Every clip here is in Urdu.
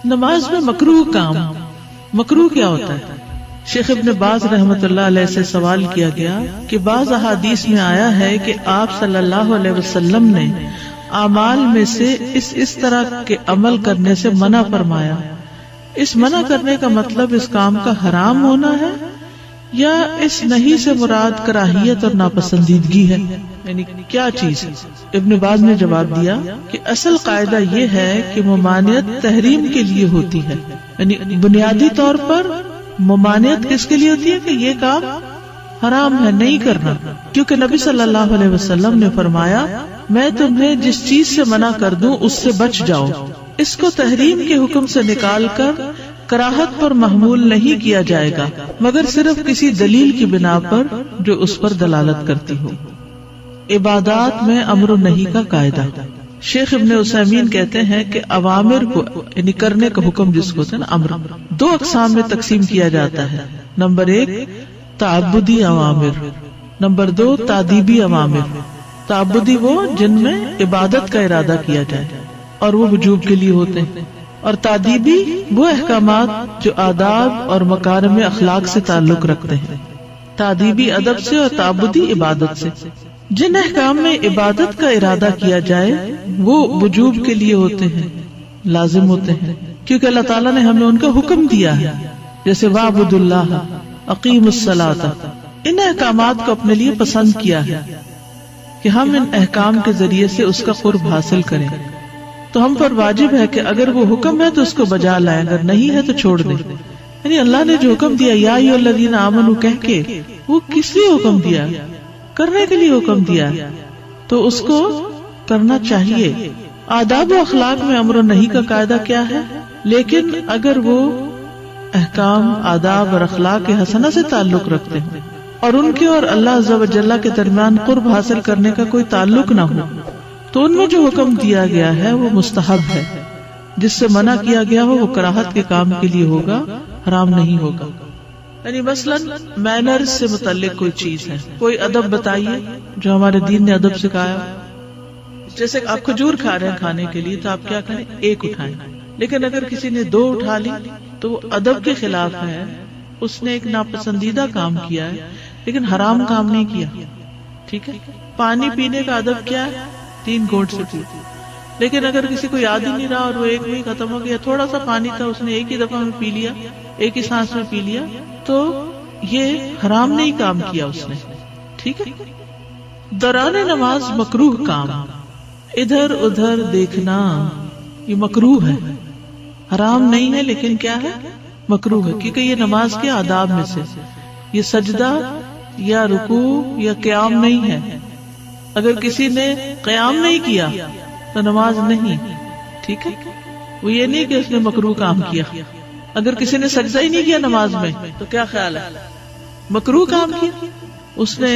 نماز میں مکروہ کام، مکروہ کیا ہوتا ہے؟ شیخ ابن باز رحمۃ اللہ علیہ سے سوال کیا گیا کہ بعض احادیث میں آیا ہے کہ آپ صلی اللہ علیہ وسلم نے اعمال میں سے اس طرح کے عمل کرنے سے منع فرمایا، اس منع کرنے کا مطلب اس کام کا حرام ہونا ہے یا اس نہیں سے مراد کراہیت اور ناپسندیدگی ہے؟ یعنی کیا چیز ہے؟ ابن باز نے جواب دیا کہ اصل قاعدہ یہ ہے کہ ممانعت تحریم کے لیے ہوتی ہے، یعنی بنیادی طور پر ممانعت کس کے لیے ہوتی ہے کہ یہ کام حرام ہے، نہیں کرنا، کیونکہ نبی صلی اللہ علیہ وسلم نے فرمایا میں تمہیں جس چیز سے منع کر دوں اس سے بچ جاؤ۔ اس کو تحریم کے حکم سے نکال کر کراہت پر محمول نہیں کیا جائے گا مگر صرف کسی دلیل کی بنا پر جو اس پر دلالت کرتی ہو۔ عبادات میں امر و نہی کا قاعدہ۔ شیخ ابن عثیمین کہتے ہیں کہ اوامر کو یعنی کرنے کا حکم جس کو ہے نا امر، دو اقسام میں تقسیم کیا جاتا ہے۔ Number 1 تعبدی اوامر، number 2 تادیبی اوامر۔ تعبدی وہ جن میں عبادت کا ارادہ کیا جائے اور وہ وجوب کے لیے ہوتے ہیں، اور تادیبی وہ احکامات جو آداب اور مکارم اخلاق سے تعلق رکھتے ہیں، تادیبی ادب سے اور تعبدی عبادت سے۔ جن احکام میں عبادت کا ارادہ کیا جائے وہ وجوب کے لیے ہوتے ہیں، لازم ہوتے ہیں، کیونکہ اللہ تعالیٰ نے ہمیں ان کا حکم دیا ہے، جیسے وَاعْبُدُوا اللَّهَ أَقِیمُوا الصَّلَاةَ۔ ان احکامات کو اپنے لیے پسند کیا ہے کہ ہم ان احکام کے ذریعے سے اس کا قرب حاصل کریں، تو ہم پر واجب ہے کہ اگر وہ حکم ہے تو اس کو بجا لائیں، اگر نہیں ہے تو چھوڑ دیں۔ یعنی اللہ نے جو حکم دیا یا ایھا الذین آمنوا کہہ کے، وہ کس لیے حکم دیا؟ کرنے کے لیے حکم دیا، تو اس کو کرنا چاہیے۔ آداب و اخلاق میں امر و نہی کا قاعدہ کیا ہے؟ لیکن اگر وہ احکام آداب اور اخلاق حسنہ سے تعلق رکھتے ہیں اور ان کے اور اللہ عز و جل کے درمیان قرب حاصل کرنے کا کوئی تعلق نہ ہو تو ان میں جو حکم دیا گیا ہے وہ مستحب ہے، جس سے منع کیا گیا ہو وہ کراہت کے کام کے لیے ہوگا، حرام نہیں ہوگا۔ یعنی مثلاً مینرز سے متعلق کوئی چیز ہے، کوئی ادب بتائیے جو ہمارے دین نے ادب سکھایا۔ جیسے آپ کھجور کھا رہے ہیں کھانے کے لیے تو آپ کیا کریں؟ ایک اٹھائیں، لیکن اگر کسی نے 2 اٹھا لی تو وہ ادب کے خلاف ہے، اس نے ایک ناپسندیدہ کام کیا ہے لیکن حرام کام نہیں کیا۔ ٹھیک ہے، پانی پینے کا ادب کیا ہے؟ 3 گھونٹ سے پی، لیکن اگر کسی کو یاد ہی نہیں رہا اور وہ ایک میں ختم ہو گیا، تھوڑا سا پانی تھا اس نے ایک ہی دفعہ میں پی لیا، ایک ہی سانس میں پی لیا، تو یہ حرام نہیں کام کیا اس نے۔ ٹھیک ہے، دوران نماز مکروہ کام، ادھر ادھر دیکھنا یہ مکروہ ہے، حرام نہیں ہے لیکن کیا ہے؟ مکروہ ہے، کیونکہ یہ نماز کے آداب میں سے، یہ سجدہ یا رکوع یا قیام نہیں ہے۔ اگر کسی نے قیام نہیں کیا تو نماز نہیں۔ ٹھیک ہے، وہ یہ نہیں کہ اس نے مکروہ کام کیا۔ اگر کسی نے سجدہ ہی نہیں کیا نماز میں تو کیا خیال ہے؟ مکروہ کام کیا، اس نے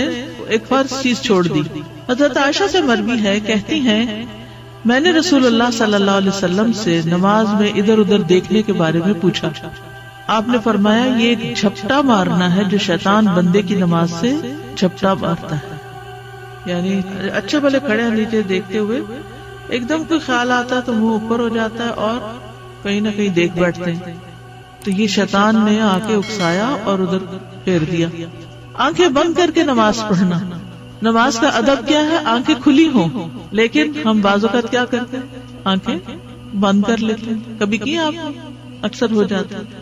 ایک فرض چیز چھوڑ دی۔ حضرت عائشہ سے مروی ہے، کہتی ہیں میں نے رسول اللہ صلی اللہ علیہ وسلم سے نماز میں ادھر ادھر دیکھنے کے بارے میں پوچھا، آپ نے فرمایا یہ ایک جھپٹا مارنا ہے جو شیطان بندے کی نماز سے جھپٹا مارتا ہے۔ یعنی اچھے بھلے کھڑے نیچے دیکھتے ہوئے ایک دم کوئی خیال آتا ہے تو منہ اوپر ہو جاتا ہے اور کہیں نہ کہیں دیکھ بیٹھتے ہیں، تو یہ شیطان نے آ کے اکسایا اور ادھر پھیر دیا۔ آنکھیں بند کر کے نماز پڑھنا، نماز کا ادب کیا ہے؟ آنکھیں کھلی ہوں، لیکن ہم بعض اوقات کیا کرتے ہیں؟ آنکھیں بند کر لیتے ہیں۔ کبھی کیا آپ؟ اکثر ہو جاتا ہے۔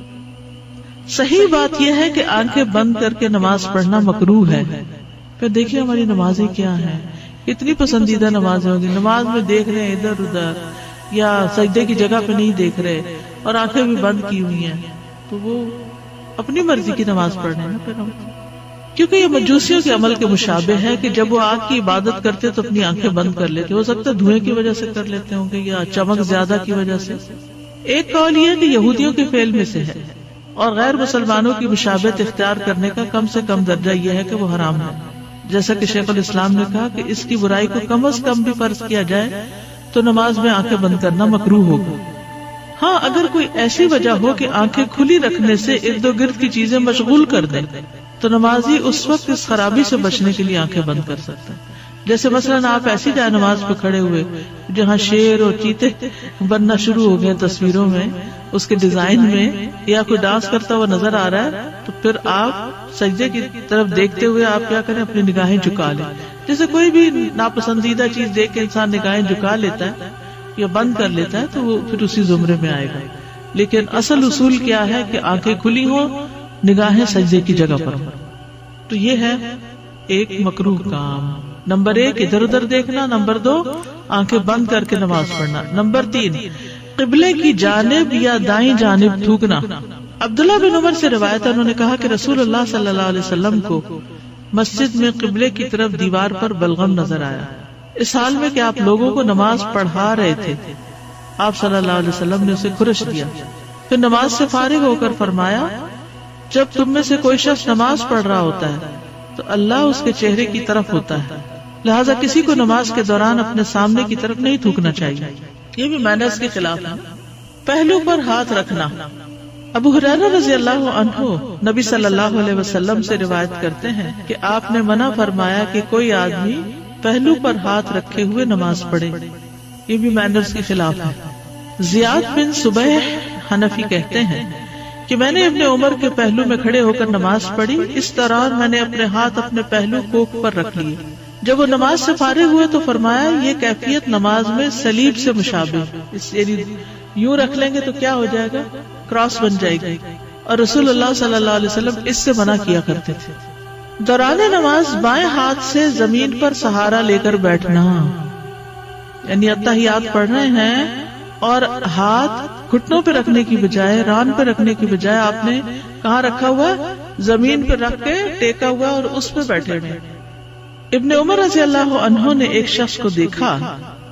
صحیح بات یہ ہے کہ آنکھیں بند کر کے نماز پڑھنا مکروہ ہے۔ پھر دیکھیے ہماری نمازیں کیا ہیں، اتنی پسندیدہ نمازیں ہوگی، نماز میں دیکھ رہے ہیں ادھر ادھر یا سجدے کی جگہ پہ نہیں دیکھ رہے اور آنکھیں بھی بند کی ہوئی ہیں، تو وہ اپنی مرضی کی نماز پڑھ رہے ہیں نا پھر ہم، کیونکہ یہ مجوسیوں کے عمل کے مشابہ ہے کہ جب وہ آگ کی عبادت کرتے تو اپنی آنکھیں بند کر لیتے، ہو سکتا ہے دھوئیں کی وجہ سے کر لیتے ہوں گے یا چمک زیادہ کی وجہ سے۔ ایک قول یہ کہ یہودیوں کے فعل میں سے ہے، اور غیر مسلمانوں کی مشابہت اختیار کرنے کا کم سے کم درجہ یہ ہے کہ وہ حرام ہے، جیسا کہ شیخ الاسلام نے کہا کہ اس کی برائی کو کم از کم بھی فرض کیا جائے تو نماز میں آنکھیں بند کرنا مکروہ ہوگا۔ ہاں اگر کوئی ایسی وجہ ہو کہ آنکھیں کھلی رکھنے سے ارد و گرد کی چیزیں مشغول کر دیں تو نمازی اس وقت اس خرابی سے بچنے کے لیے آنکھیں بند کر سکتا ہے، جیسے مثلاً آپ ایسی جائے نماز پہ کھڑے ہوئے جہاں شیر اور چیتے بننا شروع ہو گئے تصویروں میں، اس کے ڈیزائن میں، یا کوئی ڈانس کرتا ہوا نظر آ رہا ہے، تو پھر آپ سجدے کی طرف دیکھتے ہوئے آپ کیا کریں، اپنی نگاہیں جھکا لیں. جیسے کوئی بھی ناپسندیدہ چیز دیکھ کے انسان نگاہیں جھکا لیتا ہے یا بند کر لیتا ہے تو وہ پھر اسی زمرے میں آئے گا. لیکن اصل اصول کیا ہے کہ آنکھیں کھلی ہوں، نگاہیں سجدے کی جگہ پر ہوں. تو یہ ہے ایک مکروہ کام. نمبر 1 ادھر ادھر دیکھنا، نمبر 2 آنکھیں بند کر کے نماز پڑھنا، نمبر 3 قبلے کی جانب یا دائیں جانب تھوکنا. عبداللہ بن عمر سے روایت ہے، انہوں نے کہا کہ رسول اللہ صلی اللہ علیہ وسلم کو مسجد میں قبلے کی طرف دیوار پر بلغم نظر آیا، اس حال میں کہ آپ لوگوں کو نماز پڑھا رہے تھے. آپ صلی اللہ علیہ وسلم نے اسے خرش دیا، پھر نماز سے فارغ ہو کر فرمایا، جب تم میں سے کوئی شخص نماز پڑھ رہا ہوتا ہے تو اللہ اس کے چہرے کی طرف ہوتا ہے، لہذا کسی کو نماز کے دوران اپنے سامنے کی طرف نہیں تھوکنا چاہیے. یہ بھی مینرز کے خلاف ہے. پہلو پر ہاتھ رکھنا. ابو ہریرہ رضی اللہ عنہ نبی صلی اللہ علیہ وسلم سے روایت کرتے ہیں کہ آپ نے منع فرمایا کہ کوئی آدمی پہلو پر ہاتھ رکھے ہوئے نماز پڑھے. یہ بھی مینرز کے خلاف ہے. زیاد بن صبیح حنفی کہتے ہیں کہ میں نے ابن عمر کے پہلو میں کھڑے ہو کر نماز پڑھی، اس دوران میں نے اپنے ہاتھ اپنے پہلو کوک پر رکھ لیے. جب وہ نماز سے فارغ ہوئے تو فرمایا، یہ کیفیت نماز میں صلیب سے مشابہ، یعنی یوں رکھ لیں گے تو کیا ہو جائے گا، کراس بن جائے گی. اور رسول اللہ صلی اللہ علیہ وسلم اس سے منع کیا کرتے تھے. دوران نماز بائیں ہاتھ سے زمین پر سہارا لے کر بیٹھنا، یعنی اتحیات پڑھ رہے ہیں اور ہاتھ گھٹنوں پہ رکھنے کی بجائے، ران پہ رکھنے کی بجائے آپ نے کہاں رکھا ہوا، زمین پہ رکھ کے ٹیکا ہوا اور اس پہ بیٹھے ہوئے. ابن عمر رضی اللہ عنہ نے ایک شخص کو دیکھا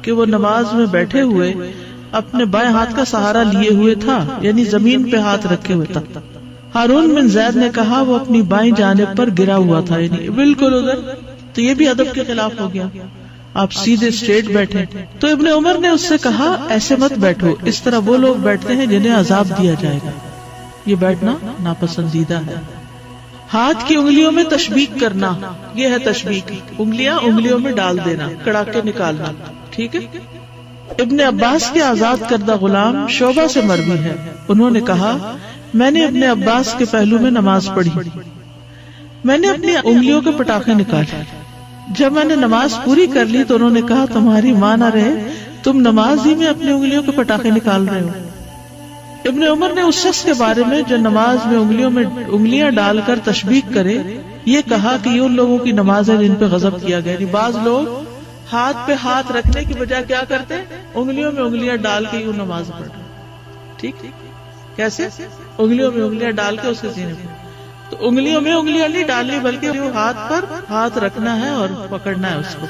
کہ وہ نماز میں بیٹھے ہوئے اپنے بائیں ہاتھ کا سہارا لیے ہوئے تھا، یعنی زمین پہ ہاتھ رکھے ہوئے تھا. ہارون بن زید نے کہا وہ اپنی بائیں جانب پر گرا ہوا تھا، یعنی بالکل ادھر. تو یہ بھی ادب کے خلاف ہو گیا، آپ سیدھے اسٹریٹ بیٹھے. تو ابن عمر نے اس سے کہا، ایسے مت بیٹھو، اس طرح وہ لوگ بیٹھتے ہیں جنہیں عذاب دیا جائے گا. یہ بیٹھنا ناپسندیدہ ہے. ہاتھ کی انگلیوں میں تشبیک کرنا، یہ ہے تشبیک، انگلیاں انگلیوں میں ڈال دینا، کڑا کے نکالنا. ٹھیک ہے. ابن عباس کے آزاد کردہ غلام شعبہ سے مروی ہے، انہوں نے کہا، میں نے ابن عباس کے پہلو میں نماز پڑھی، میں نے اپنی انگلیوں کے پٹاخے نکالے. جب میں نے نماز پوری کر لی تو انہوں نے کہا، تمہاری ماں نہ رہے، تم نماز ہی میں اپنی انگلیوں کے پٹاخے نکال رہے ہو. ابن عمر نے اس شخص کے بارے میں جو نماز میں انگلیاں ڈال کر تشبیک کرے یہ کہا کہ یہ ان لوگوں کی نماز ہے جن پہ غضب کیا گیا. بعض لوگ ہاتھ پہ ہاتھ رکھنے کی بجائے کیا کرتے ہیں، انگلیوں میں انگلیاں ڈال کے یوں نماز پڑھتے. ٹھیک، کیسے؟ انگلیوں میں انگلیاں ڈال کے اس کے سینے پہ. تو انگلیوں میں انگلیاں نہیں ڈالنی بلکہ ہاتھ پر ہاتھ رکھنا ہے اور پکڑنا ہے اس کو.